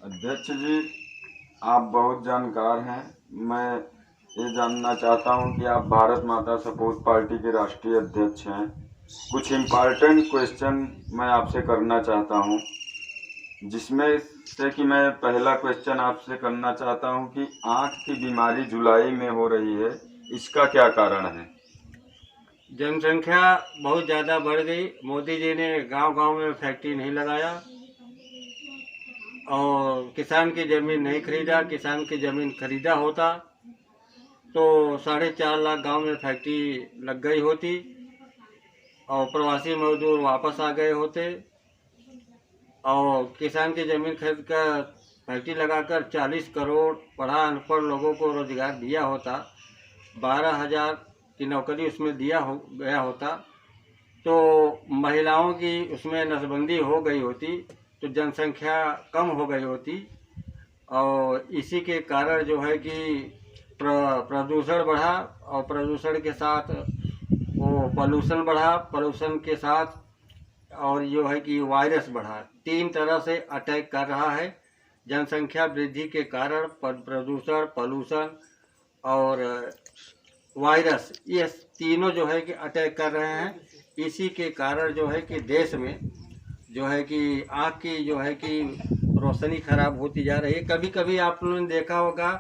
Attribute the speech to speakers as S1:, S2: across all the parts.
S1: अध्यक्ष जी, आप बहुत जानकार हैं। मैं ये जानना चाहता हूं कि आप भारत माता सपूत पार्टी के राष्ट्रीय अध्यक्ष हैं। कुछ इम्पोर्टेंट क्वेश्चन मैं आपसे करना चाहता हूं, जिसमें से कि मैं पहला क्वेश्चन आपसे करना चाहता हूं कि आँख की बीमारी जुलाई में हो रही है, इसका क्या कारण है?
S2: जनसंख्या बहुत ज़्यादा बढ़ गई। मोदी जी ने गांव-गांव में फैक्ट्री नहीं लगाया और किसान की ज़मीन नहीं खरीदा। किसान की ज़मीन खरीदा होता तो 4.5 लाख गांव में फैक्ट्री लग गई होती और प्रवासी मजदूर वापस आ गए होते और किसान की ज़मीन खरीद कर फैक्ट्री लगाकर 40 करोड़ पढ़ा अनपढ़ लोगों को रोजगार दिया होता। 12,000 की नौकरी उसमें दिया हो गया होता तो महिलाओं की उसमें नसबंदी हो गई होती तो जनसंख्या कम हो गई होती। और इसी के कारण जो है कि प्रदूषण बढ़ा और प्रदूषण के साथ वो पॉल्यूशन बढ़ा, पॉल्यूशन के साथ और जो है कि वायरस बढ़ा। 3 तरह से अटैक कर रहा है। जनसंख्या वृद्धि के कारण प्रदूषण, पॉल्यूशन और वायरस, ये तीनों जो है कि अटैक कर रहे हैं। इसी के कारण जो है कि देश में जो है कि आँख की जो है कि रोशनी खराब होती जा रही है। कभी कभी आप लोगों ने देखा होगा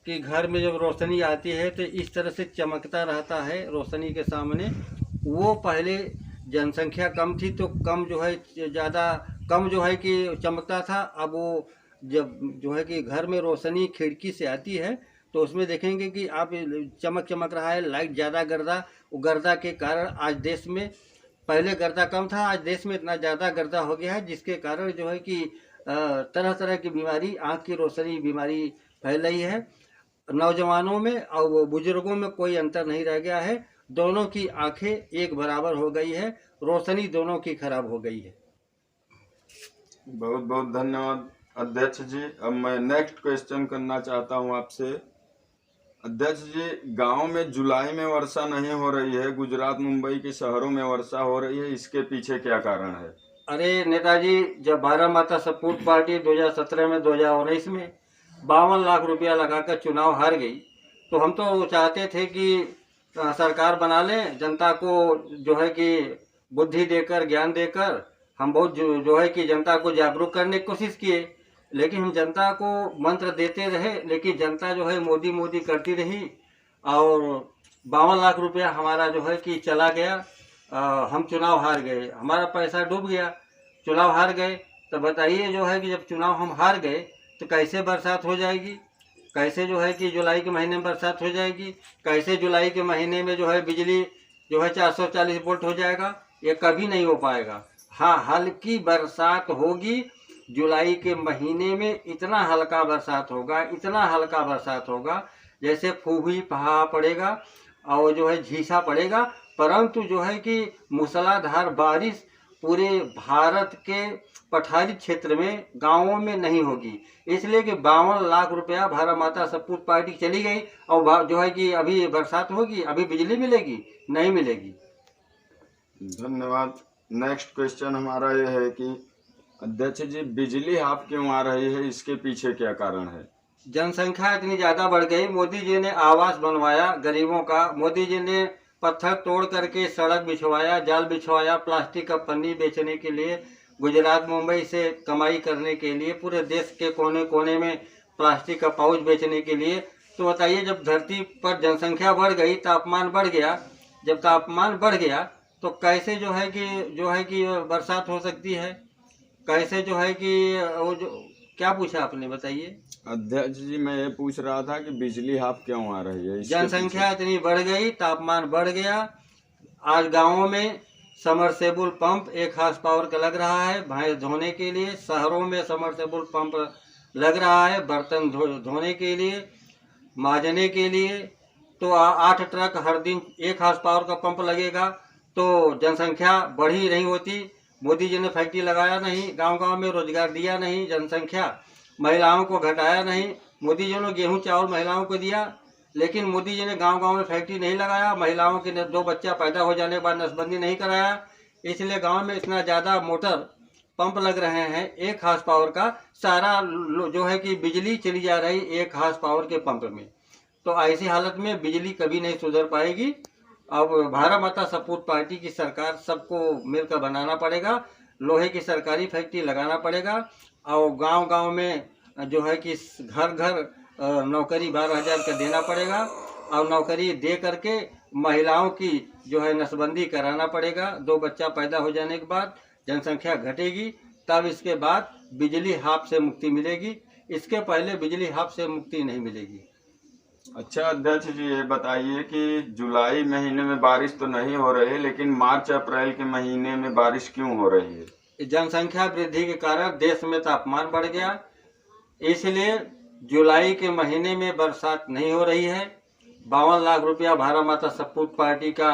S2: कि घर में जब रोशनी आती है तो इस तरह से चमकता रहता है रोशनी के सामने। वो पहले जनसंख्या कम थी तो कम जो है ज़्यादा कम जो है कि चमकता था। अब वो जब जो है कि घर में रोशनी खिड़की से आती है तो उसमें देखेंगे कि आप चमक चमक रहा है, लाइट ज़्यादा गर्दा। वो गर्दा के कारण आज देश में, पहले गर्दा कम था, आज देश में इतना ज़्यादा गर्दा हो गया है जिसके कारण जो है कि तरह तरह की बीमारी, आँख की रोशनी बीमारी फैल रही है। नौजवानों में और बुजुर्गों में कोई अंतर नहीं रह गया है। दोनों की आंखें एक बराबर हो गई है, रोशनी दोनों की खराब हो गई है।
S1: बहुत बहुत धन्यवाद अध्यक्ष जी। अब मैं नेक्स्ट क्वेश्चन करना चाहता हूं आपसे। अध्यक्ष जी, गांव में जुलाई में वर्षा नहीं हो रही है, गुजरात मुंबई के शहरों में वर्षा हो रही है, इसके पीछे क्या कारण है?
S2: अरे नेताजी, जब भारत माता सपूत पार्टी 2017 में 2019 में 52 लाख रुपया लगाकर चुनाव हार गई तो हम तो चाहते थे कि सरकार बना लें, जनता को जो है कि बुद्धि देकर, ज्ञान देकर हम बहुत जो है कि जनता को जागरूक करने की कोशिश किए। लेकिन हम जनता को मंत्र देते रहे लेकिन जनता जो है मोदी मोदी करती रही और 52 लाख रुपया हमारा जो है कि चला गया। हम चुनाव हार गए, हमारा पैसा डूब गया, चुनाव हार गए। तो बताइए जो है कि जब चुनाव हम हार गए तो कैसे बरसात हो जाएगी, कैसे जो है कि जुलाई के महीने में बरसात हो जाएगी, कैसे जुलाई के महीने में जो है बिजली जो है 440 वोल्ट हो जाएगा? ये कभी नहीं हो पाएगा। हाँ, हल्की बरसात होगी जुलाई के महीने में, इतना हल्का बरसात होगा, इतना हल्का बरसात होगा जैसे फूही पहा पड़ेगा और जो है झीसा पड़ेगा। परंतु जो है कि मूसलाधार बारिश पूरे भारत के पठारी क्षेत्र में, गांवों में नहीं होगी। इसलिए कि 52 लाख रुपया भारत माता सपूत पार्टी चली गई और जो है कि अभी बरसात होगी, अभी बिजली मिलेगी? नहीं मिलेगी।
S1: धन्यवाद। नेक्स्ट क्वेश्चन हमारा यह है कि अध्यक्ष जी, बिजली हाफ क्यों आ रही है, इसके पीछे क्या कारण है?
S2: जनसंख्या इतनी ज़्यादा बढ़ गई। मोदी जी ने आवास बनवाया गरीबों का, मोदी जी ने पत्थर तोड़ करके सड़क बिछवाया, जाल बिछवाया प्लास्टिक का पन्नी बेचने के लिए, गुजरात मुंबई से कमाई करने के लिए, पूरे देश के कोने कोने में प्लास्टिक का पाउच बेचने के लिए। तो बताइए, जब धरती पर जनसंख्या बढ़ गई, तापमान बढ़ गया, जब तापमान बढ़ गया तो कैसे जो है कि बरसात हो सकती है? कैसे जो है कि वो जो, क्या पूछा आपने बताइए?
S1: अध्यक्ष जी, मैं ये पूछ रहा था कि बिजली हाफ क्यों आ रही है, इसके
S2: जनसंख्या
S1: पीछे।
S2: इतनी बढ़ गई, तापमान बढ़ गया। आज गांवों में समरसेबुल पंप 1 हार्स पावर का लग रहा है भैंस धोने के लिए। शहरों में समरसेबुल पंप लग रहा है बर्तन धोने के लिए, मांजने के लिए। तो 8 ट्रक हर दिन 1 हार्स पावर का पंप लगेगा तो जनसंख्या बढ़ी नहीं होती। मोदी जी ने फैक्ट्री लगाया नहीं, गांव गांव में रोजगार दिया नहीं, जनसंख्या, महिलाओं को घटाया नहीं। मोदी जी ने गेहूं चावल महिलाओं को दिया लेकिन मोदी जी ने गांव गांव में फैक्ट्री नहीं लगाया, महिलाओं के 2 बच्चा पैदा हो जाने के बाद नसबंदी नहीं कराया। इसलिए गांव में इतना ज़्यादा मोटर पंप लग रहे हैं 1 हार्स पावर का, सारा जो है कि बिजली चली जा रही 1 हार्स पावर के पंप में। तो ऐसी हालत में बिजली कभी नहीं सुधर पाएगी। अब भारत माता सपूत पार्टी की सरकार सबको मिलकर बनाना पड़ेगा, लोहे की सरकारी फैक्ट्री लगाना पड़ेगा, और गांव-गांव में जो है कि घर घर नौकरी 12,000 का देना पड़ेगा, और नौकरी दे करके महिलाओं की जो है नसबंदी कराना पड़ेगा। 2 बच्चा पैदा हो जाने के बाद जनसंख्या घटेगी, तब इसके बाद बिजली हाफ से मुक्ति मिलेगी, इसके पहले बिजली हाफ से मुक्ति नहीं मिलेगी।
S1: अच्छा अध्यक्ष जी, ये बताइए कि जुलाई महीने में बारिश तो नहीं हो रही, लेकिन मार्च अप्रैल के महीने में बारिश क्यों हो रही है?
S2: जनसंख्या वृद्धि के कारण देश में तापमान बढ़ गया, इसलिए जुलाई के महीने में बरसात नहीं हो रही है। 52 लाख रुपया भारत माता सपूत पार्टी का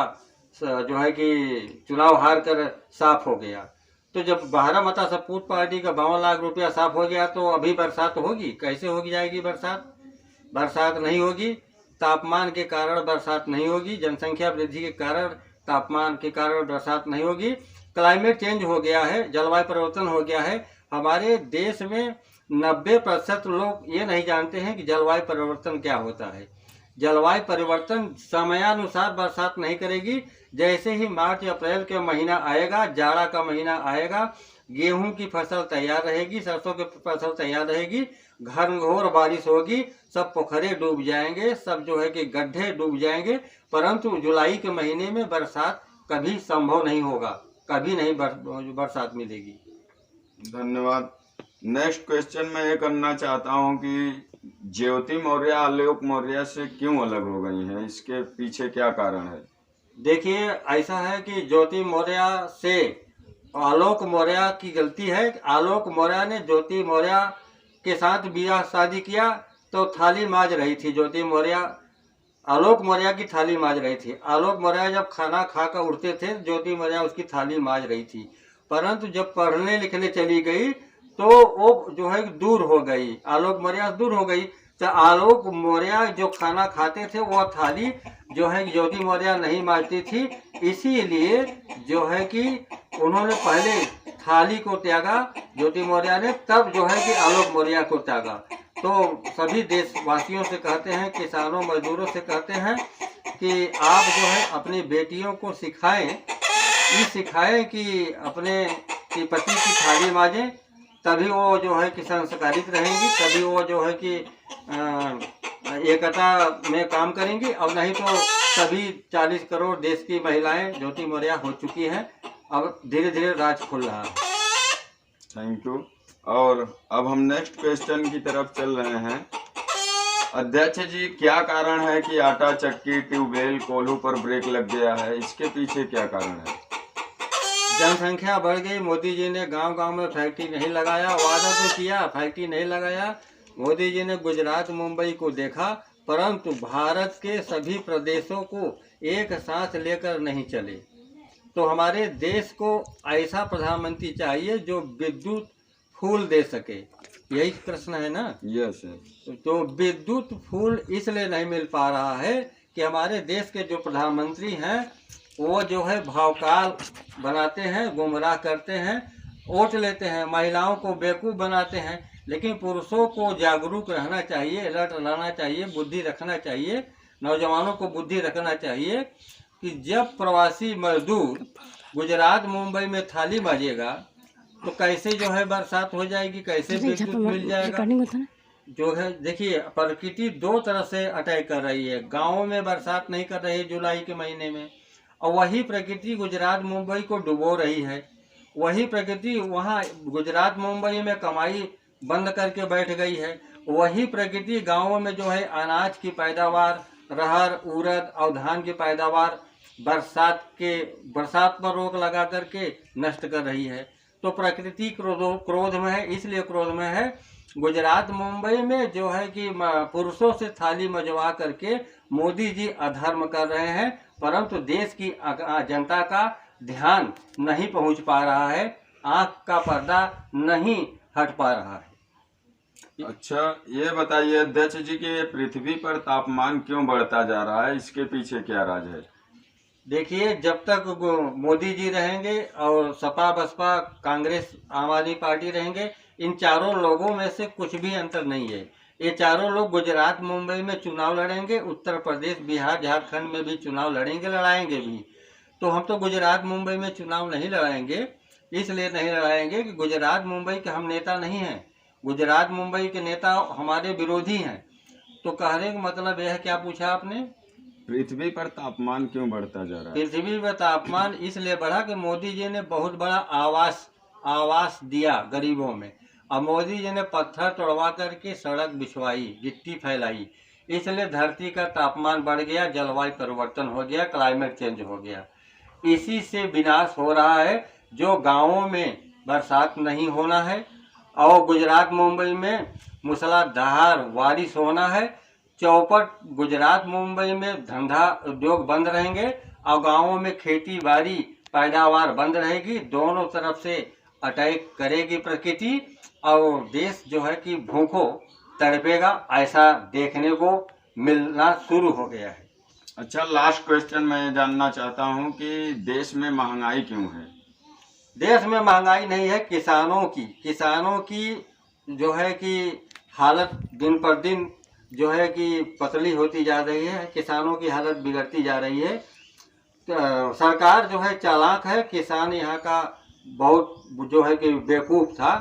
S2: जो है कि चुनाव हार कर साफ हो गया। तो जब भारत माता सपूत पार्टी का 52 लाख रुपया साफ हो गया, तो अभी बरसात होगी? कैसे होगी जाएगी बरसात? बरसात नहीं होगी। तापमान के कारण बरसात नहीं होगी, जनसंख्या वृद्धि के कारण, तापमान के कारण बरसात नहीं होगी। क्लाइमेट चेंज हो गया है, जलवायु परिवर्तन हो गया है। हमारे देश में 90% लोग ये नहीं जानते हैं कि जलवायु परिवर्तन क्या होता है। जलवायु परिवर्तन समयानुसार बरसात नहीं करेगी। जैसे ही मार्च अप्रैल के महीना आएगा, जाड़ा का महीना आएगा, गेहूं की फसल तैयार रहेगी, सरसों की फसल तैयार रहेगी, घनघोर बारिश होगी, सब पोखरे डूब जाएंगे, सब जो है कि गड्ढे डूब जाएंगे। परंतु जुलाई के महीने में बरसात कभी संभव नहीं होगा, कभी नहीं बरसात मिलेगी।
S1: धन्यवाद। नेक्स्ट क्वेश्चन मैं ये करना चाहता हूँ कि ज्योति मौर्य आलोक मौर्य से क्यों अलग हो गई हैं? इसके पीछे क्या कारण है?
S2: देखिए, ऐसा है कि ज्योति मौर्य से आलोक मौर्य की गलती है। आलोक मौर्य ने ज्योति मौर्य के साथ ब्याह शादी किया तो थाली मांज रही थी ज्योति मौर्य, आलोक मौर्य की थाली मांज रही थी। आलोक मौर्य जब खाना खाकर उठते थे, ज्योति मौर्य उसकी थाली मांज रही थी। परंतु जब पढ़ने लिखने चली गई तो वो जो है दूर हो गई, आलोक मौर्य दूर हो गई। तो आलोक मौर्य जो खाना खाते थे वो थाली जो है ज्योति मौर्य नहीं मांजती थी, इसीलिए जो है कि उन्होंने पहले थाली को त्यागा ज्योति मौर्य ने, तब जो है कि आलोक मौर्य को त्यागा। तो सभी देशवासियों से कहते हैं, किसानों मजदूरों से कहते हैं कि आप जो है अपनी बेटियों को सिखाएं, ये सिखाएं कि अपने पति की थाली मांजें, तभी वो जो है कि संस्कारित रहेंगी, तभी वो जो है कि एकता में काम करेंगी। और नहीं तो सभी 40 करोड़ देश की महिलाएं ज्योति मौर्य हो चुकी हैं, अब धीरे धीरे राज खुल रहा है।
S1: Thank you. और अब हम नेक्स्ट क्वेश्चन की तरफ चल रहे हैं। अध्यक्ष जी, क्या कारण है कि आटा चक्की, ट्यूबवेल, कोल्हू पर ब्रेक लग गया है? इसके पीछे क्या कारण है?
S2: जनसंख्या बढ़ गई, मोदी जी ने गांव-गांव में फैक्ट्री नहीं लगाया, वादा तो किया, फैक्ट्री नहीं लगाया। मोदी जी ने गुजरात मुंबई को देखा, परंतु भारत के सभी प्रदेशों को एक साथ लेकर नहीं चले। तो हमारे देश को ऐसा प्रधानमंत्री चाहिए जो विद्युत फूल दे सके, यही प्रश्न है ना?
S1: यस।
S2: तो विद्युत फूल इसलिए नहीं मिल पा रहा है कि हमारे देश के जो प्रधानमंत्री हैं वो जो है भावकाल बनाते हैं, गुमराह करते हैं, वोट लेते हैं, महिलाओं को बेवकूफ़ बनाते हैं। लेकिन पुरुषों को जागरूक रहना चाहिए, अलर्ट रहना चाहिए, बुद्धि रखना चाहिए, नौजवानों को बुद्धि रखना चाहिए कि जब प्रवासी मजदूर गुजरात मुंबई में थाली मांजेगा तो कैसे जो है बरसात हो जाएगी, कैसे विद्युत मिल जाएगा? जो है देखिए, प्रकृति 2 तरह से अटैक कर रही है। गाँवों में बरसात नहीं कर रही है जुलाई के महीने में, और वही प्रकृति गुजरात मुंबई को डुबो रही है। वही प्रकृति वहाँ गुजरात मुंबई में कमाई बंद करके बैठ गई है। वही प्रकृति गाँवों में जो है अनाज की पैदावार, रहर, उड़द और धान की पैदावार बरसात पर रोक लगा करके नष्ट कर रही है। तो प्रकृति क्रोध में है, इसलिए क्रोध में है। गुजरात मुंबई में जो है कि पुरुषों से थाली मजवा करके मोदी जी अधर्म कर रहे हैं, परंतु देश की जनता का ध्यान नहीं पहुंच पा रहा है, आंख का पर्दा नहीं हट पा रहा है।
S1: अच्छा, ये बताइए अध्यक्ष जी कि पृथ्वी पर तापमान क्यों बढ़ता जा रहा है? इसके पीछे क्या राज है?
S2: देखिए, जब तक मोदी जी रहेंगे और सपा बसपा कांग्रेस आम आदमी पार्टी रहेंगे, इन चारों लोगों में से कुछ भी अंतर नहीं है। ये चारों लोग गुजरात मुंबई में चुनाव लड़ेंगे, उत्तर प्रदेश बिहार झारखंड में भी चुनाव लड़ेंगे, लड़ाएंगे भी। तो हम तो गुजरात मुंबई में चुनाव नहीं लड़ाएंगे, इसलिए नहीं लड़ाएंगे कि गुजरात मुंबई के हम नेता नहीं हैं। गुजरात मुंबई के नेता हमारे विरोधी हैं। तो कहने का मतलब यह है, क्या पूछा आपने?
S1: पृथ्वी पर तापमान क्यों बढ़ता जा रहा है?
S2: पृथ्वी पर तापमान इसलिए बढ़ा कि मोदी जी ने बहुत बड़ा आवास दिया गरीबों में, और मोदी जी ने पत्थर तोड़वा करके सड़क बिछवाई, गिट्टी फैलाई, इसलिए धरती का तापमान बढ़ गया, जलवायु परिवर्तन हो गया, क्लाइमेट चेंज हो गया। इसी से विनाश हो रहा है। जो गांवों में बरसात नहीं होना है और गुजरात मुंबई में मूसलाधार बारिश होना है, चौपट गुजरात मुंबई में धंधा उद्योग बंद रहेंगे और गांवों में खेती बाड़ी पैदावार बंद रहेगी। दोनों तरफ से अटैक करेगी प्रकृति और देश जो है कि भूखों तड़पेगा, ऐसा देखने को मिलना शुरू हो गया है।
S1: अच्छा, लास्ट क्वेश्चन मैं जानना चाहता हूँ कि देश में महंगाई क्यों है?
S2: देश में महंगाई नहीं है, किसानों की जो है कि हालत दिन पर दिन जो है कि पतली होती जा रही है, किसानों की हालत बिगड़ती जा रही है। तो सरकार जो है चालाक है, किसान यहाँ का बहुत जो है कि बेवकूफ़ था,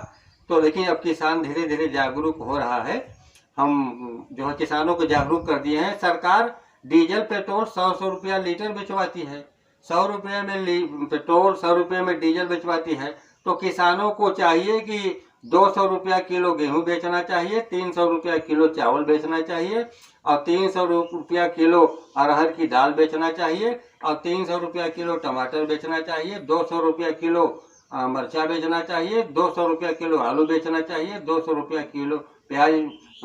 S2: तो लेकिन अब किसान धीरे धीरे जागरूक हो रहा है। हम जो है किसानों को जागरूक कर दिए हैं। सरकार डीजल पेट्रोल 100 रुपया लीटर बेचवाती है, 100 रुपये में पेट्रोल, 100 रुपये में डीजल बेचवाती है। तो किसानों को चाहिए कि 200 रुपया किलो गेहूँ बेचना चाहिए, 300 रुपया किलो चावल बेचना चाहिए, और 300 रुपया किलो अरहर की दाल बेचना चाहिए, और 300 रुपया किलो टमाटर बेचना चाहिए, 200 रुपया किलो मिर्चा बेचना चाहिए, 200 रुपया किलो आलू बेचना चाहिए, 200 रुपया किलो प्याज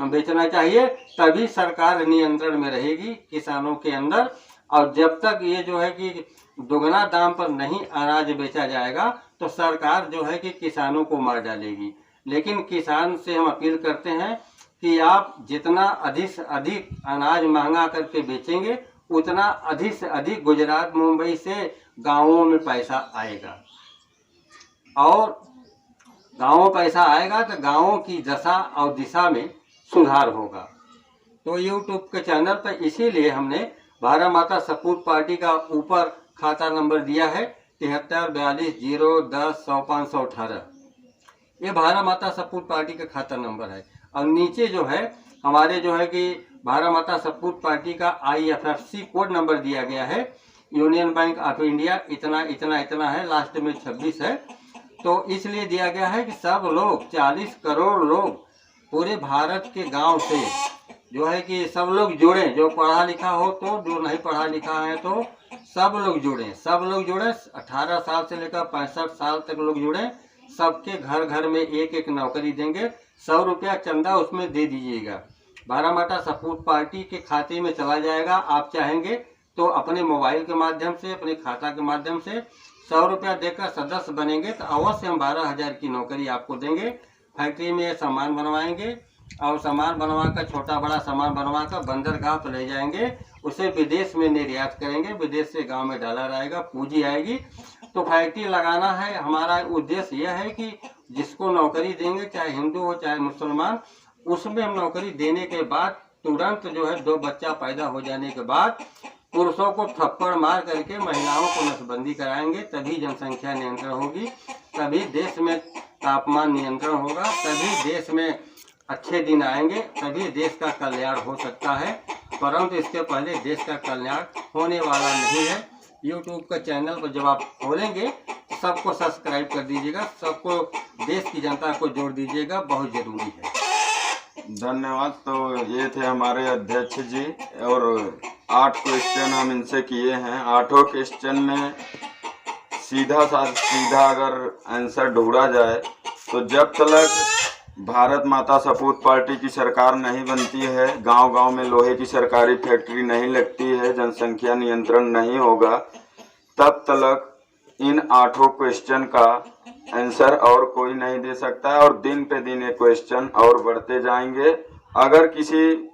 S2: बेचना चाहिए। तभी सरकार नियंत्रण में रहेगी किसानों के अंदर। और जब तक ये जो है कि दुगना दाम पर नहीं अनाज बेचा जाएगा तो सरकार जो है कि किसानों को मार डालेगी। लेकिन किसान से हम अपील करते हैं कि आप जितना अधिक से अधिक अनाज महंगा करके बेचेंगे, उतना अधिक से अधिक गुजरात मुंबई से गाँवों में पैसा आएगा, और गाँवों पैसा आएगा तो गाँवों की दशा और दिशा में सुधार होगा। तो यूट्यूब के चैनल पर इसीलिए हमने भारत माता सपूत पार्टी का ऊपर खाता नंबर दिया है 7342010518। ये भारत माता सपूत पार्टी का खाता नंबर है। और नीचे जो है हमारे जो है कि भारत माता सपूत पार्टी का IFSC कोड नंबर दिया गया है, यूनियन बैंक ऑफ इंडिया इतना इतना इतना है, लास्ट में 26 है। तो इसलिए दिया गया है कि सब लोग 40 करोड़ लोग पूरे भारत के गांव से जो है कि सब लोग जुड़े, जो पढ़ा लिखा हो तो, जो नहीं पढ़ा लिखा है तो सब लोग जुड़े, 18 साल से लेकर 65 साल तक लोग जुड़े। सबके घर घर में एक एक नौकरी देंगे, 100 रुपया चंदा उसमें दे दीजिएगा, भारत माता सपूत पार्टी के खाते में चला जाएगा। आप चाहेंगे तो अपने मोबाइल के माध्यम से, अपने खाता के माध्यम से 100 रुपया देकर सदस्य बनेंगे तो अवश्य हम 12,000 की नौकरी आपको देंगे। फैक्ट्री में सामान बनवाएंगे और सामान बनवा कर, छोटा बड़ा सामान बनवा कर बंदरगाह पर ले जाएंगे, उसे विदेश में निर्यात करेंगे, विदेश से गांव में डाला रहेगा, पूंजी आएगी। तो फैक्ट्री लगाना है, हमारा उद्देश्य यह है कि जिसको नौकरी देंगे, चाहे हिंदू हो चाहे मुसलमान, उसमें हम नौकरी देने के बाद तुरंत जो है 2 बच्चा पैदा हो जाने के बाद पुरुषों को थप्पड़ मार करके महिलाओं को नसबंदी कराएंगे, तभी जनसंख्या नियंत्रण होगी, तभी देश में तापमान नियंत्रण होगा, तभी देश में अच्छे दिन आएंगे, तभी देश का कल्याण हो सकता है। परंतु इसके पहले देश का कल्याण होने वाला नहीं है। यूट्यूब का चैनल पर जब आप खोलेंगे सबको सब्सक्राइब कर दीजिएगा, सबको, देश की जनता को जोड़ दीजिएगा, बहुत जरूरी है।
S1: धन्यवाद। तो ये थे हमारे अध्यक्ष जी, और 8 क्वेश्चन हम इनसे किए हैं। 8 क्वेश्चन में सीधा अगर आंसर ढूंढा जाए तो जब तक भारत माता सपूत पार्टी की सरकार नहीं बनती है, गांव-गांव में लोहे की सरकारी फैक्ट्री नहीं लगती है, जनसंख्या नियंत्रण नहीं होगा, तब तक इन 8 क्वेश्चन का आंसर और कोई नहीं दे सकता है। और दिन पे दिन ये क्वेश्चन और बढ़ते जाएंगे। अगर किसी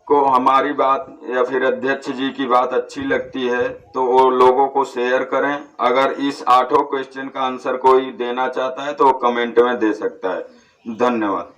S1: को हमारी बात या फिर अध्यक्ष जी की बात अच्छी लगती है तो वो लोगों को शेयर करें। अगर इस 8 क्वेश्चन का आंसर कोई देना चाहता है तो कमेंट में दे सकता है। धन्यवाद।